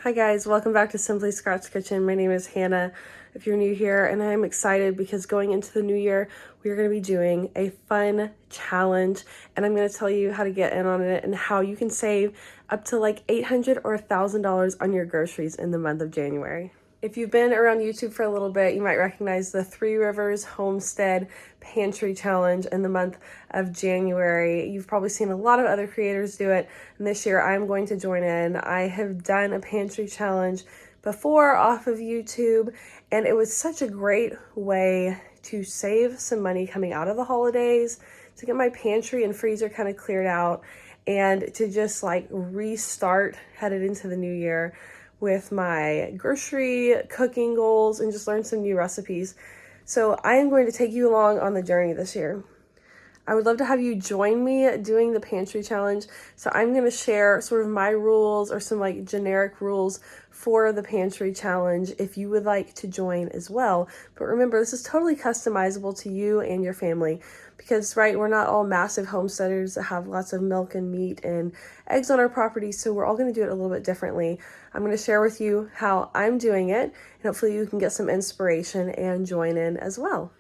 Hi guys, welcome back to Simply Scratch Kitchen. My name is Hannah if you're new here, and I'm excited because going into the new year, we're going to be doing a fun challenge, and I'm going to tell you how to get in on it and how you can save up to like $800 or $1,000 on your groceries in the month of January. If you've been around YouTube for a little bit, you might recognize the Three Rivers Homestead Pantry Challenge in the month of January. You've probably seen a lot of other creators do it, and this year I'm going to join in. I have done a pantry challenge before off of YouTube, and it was such a great way to save some money coming out of the holidays, to get my pantry and freezer kind of cleared out, and to just like restart headed into the new year with my grocery cooking goals and just learn some new recipes. So I am going to take you along on the journey this year. I would love to have you join me doing the pantry challenge. So I'm going to share sort of my rules or some like generic rules for the pantry challenge if you would like to join as well. But remember, this is totally customizable to you and your family because, right, we're not all massive homesteaders that have lots of milk and meat and eggs on our property. So we're all going to do it a little bit differently. I'm going to share with you how I'm doing it, and hopefully you can get some inspiration and join in as well.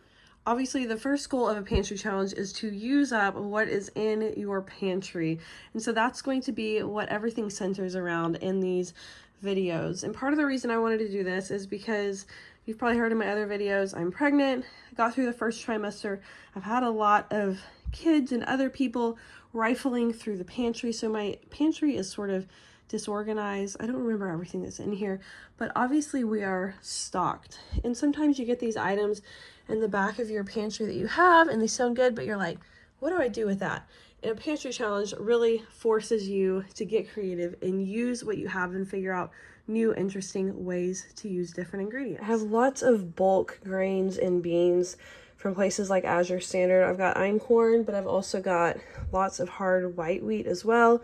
Obviously, the first goal of a pantry challenge is to use up what is in your pantry. And so that's going to be what everything centers around in these videos. And part of the reason I wanted to do this is because you've probably heard in my other videos, I'm pregnant, I got through the first trimester. I've had a lot of kids and other people rifling through the pantry. So my pantry is sort of disorganized. I don't remember everything that's in here, but obviously we are stocked. And sometimes you get these items in the back of your pantry that you have and they sound good, but you're like, what do I do with that? And a pantry challenge really forces you to get creative and use what you have and figure out new interesting ways to use different ingredients. I have lots of bulk grains and beans from places like Azure Standard. I've got einkorn, but I've also got lots of hard white wheat as well.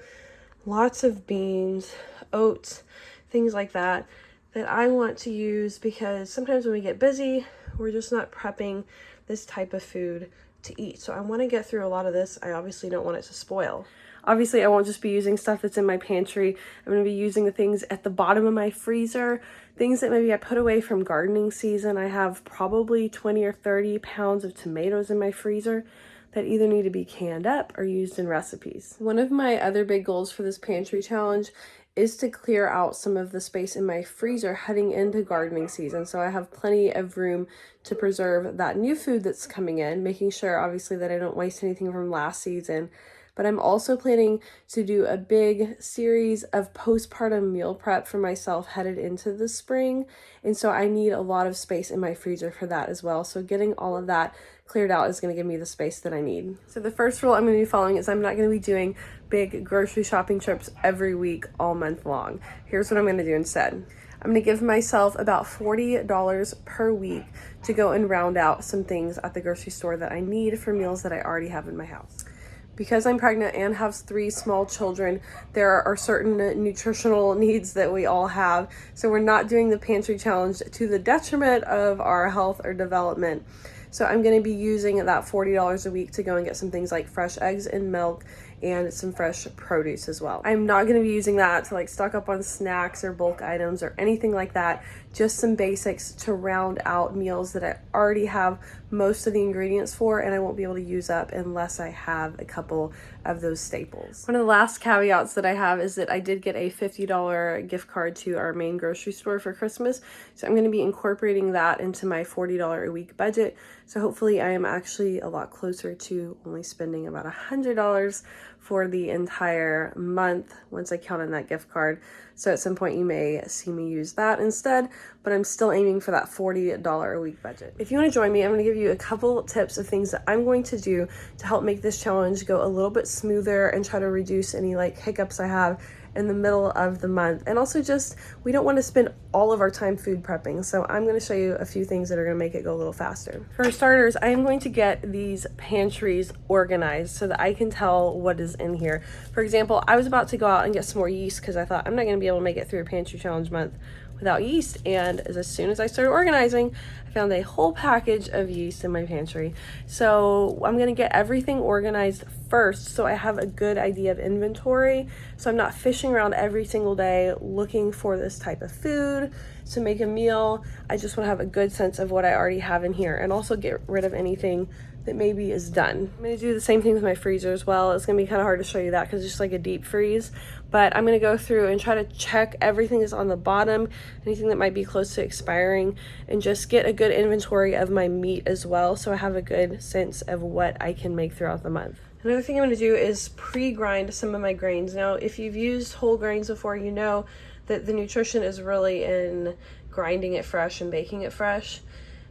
Lots of beans, oats, things like that I want to use because sometimes when we get busy, we're just not prepping this type of food to eat. So I want to get through a lot of this. I obviously don't want it to spoil. Obviously, I won't just be using stuff that's in my pantry. I'm going to be using the things at the bottom of my freezer, things that maybe I put away from gardening season. I have probably 20 or 30 pounds of tomatoes in my freezer that either need to be canned up or used in recipes. One of my other big goals for this pantry challenge is to clear out some of the space in my freezer heading into gardening season. So I have plenty of room to preserve that new food that's coming in, making sure obviously that I don't waste anything from last season. But I'm also planning to do a big series of postpartum meal prep for myself headed into the spring. And so I need a lot of space in my freezer for that as well. So getting all of that cleared out is going to give me the space that I need. So the first rule I'm going to be following is I'm not going to be doing big grocery shopping trips every week all month long. Here's what I'm going to do instead. I'm going to give myself about $40 per week to go and round out some things at the grocery store that I need for meals that I already have in my house. Because I'm pregnant and have 3 small children, there are certain nutritional needs that we all have. So we're not doing the pantry challenge to the detriment of our health or development. So I'm going to be using that $40 a week to go and get some things like fresh eggs and milk and some fresh produce as well. I'm not going to be using that to like stock up on snacks or bulk items or anything like that. Just some basics to round out meals that I already have most of the ingredients for, and I won't be able to use up unless I have a couple of those staples. One of the last caveats that I have is that I did get a $50 gift card to our main grocery store for Christmas. So I'm going to be incorporating that into my $40 a week budget. So hopefully I am actually a lot closer to only spending about $100 for the entire month once I count on that gift card. So at some point you may see me use that instead, but I'm still aiming for that $40 a week budget. If you want to join me, I'm going to give you a couple tips of things that I'm going to do to help make this challenge go a little bit smoother and try to reduce any like hiccups I have in the middle of the month. And also just, we don't want to spend all of our time food prepping. So I'm going to show you a few things that are going to make it go a little faster. For starters, I am going to get these pantries organized so that I can tell what is in here. For example, I was about to go out and get some more yeast because I thought I'm not going to be able to make it through a pantry challenge month without yeast. And as soon as I started organizing, I found a whole package of yeast in my pantry. So I'm going to get everything organized first so I have a good idea of inventory. So I'm not fishing rushing around every single day looking for this type of food to make a meal. I just want to have a good sense of what I already have in here and also get rid of anything that maybe is done. I'm gonna do the same thing with my freezer as well. It's gonna be kind of hard to show you that because it's just like a deep freeze, but I'm gonna go through and try to check everything that's on the bottom, anything that might be close to expiring, and just get a good inventory of my meat as well, so I have a good sense of what I can make throughout the month. Another thing I'm going to do is pre-grind some of my grains. Now, if you've used whole grains before, you know that the nutrition is really in grinding it fresh and baking it fresh,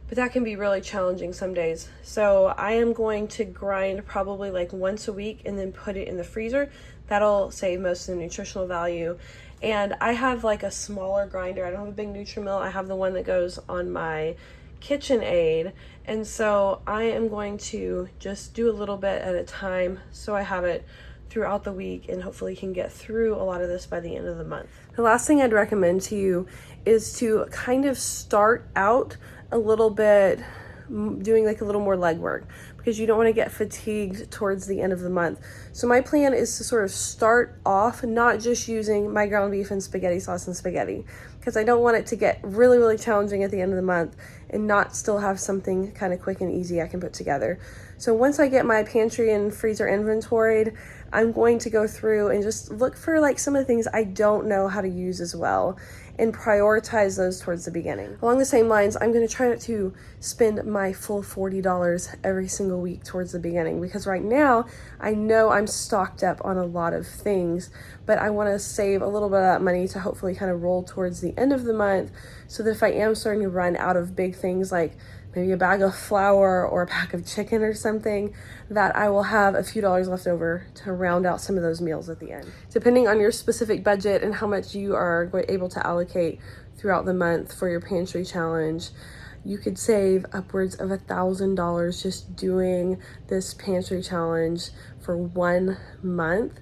but that can be really challenging some days. So I am going to grind probably like once a week and then put it in the freezer. That'll save most of the nutritional value. And I have like a smaller grinder. I don't have a big Nutri-Mill. I have the one that goes on my KitchenAid, and so I am going to just do a little bit at a time so I have it throughout the week and hopefully can get through a lot of this by the end of the month. The last thing I'd recommend to you is to kind of start out a little bit doing like a little more legwork, because you don't want to get fatigued towards the end of the month. So my plan is to sort of start off not just using my ground beef and spaghetti sauce and spaghetti, because I don't want it to get really, really challenging at the end of the month and not still have something kind of quick and easy I can put together. So once I get my pantry and freezer inventoried, I'm going to go through and just look for like some of the things I don't know how to use as well and prioritize those towards the beginning. Along the same lines, I'm gonna try to spend my full $40 every single week towards the beginning, because right now I know I'm stocked up on a lot of things, but I wanna save a little bit of that money to hopefully kind of roll towards the end of the month, so that if I am starting to run out of big things like maybe a bag of flour or a pack of chicken or something, that I will have a few dollars left over to round out some of those meals at the end. Depending on your specific budget and how much you are able to allocate throughout the month for your pantry challenge, you could save upwards of $1,000 just doing this pantry challenge for 1 month.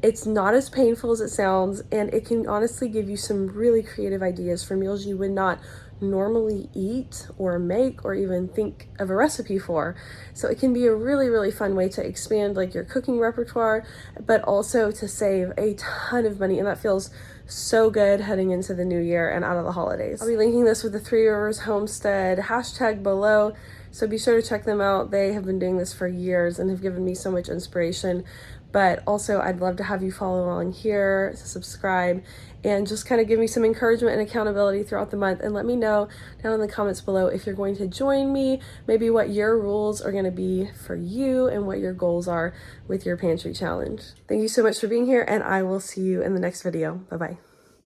It's not as painful as it sounds, and it can honestly give you some really creative ideas for meals you would not normally eat or make or even think of a recipe for. So it can be a really, really fun way to expand like your cooking repertoire, but also to save a ton of money, and that feels so good heading into the new year and out of the holidays. I'll be linking this with the Three Rivers Homestead hashtag below, so be sure to check them out. They have been doing this for years and have given me so much inspiration. But also, I'd love to have you follow along here, subscribe, and just kind of give me some encouragement and accountability throughout the month. And let me know down in the comments below if you're going to join me, maybe what your rules are going to be for you and what your goals are with your pantry challenge. Thank you so much for being here, and I will see you in the next video. Bye-bye.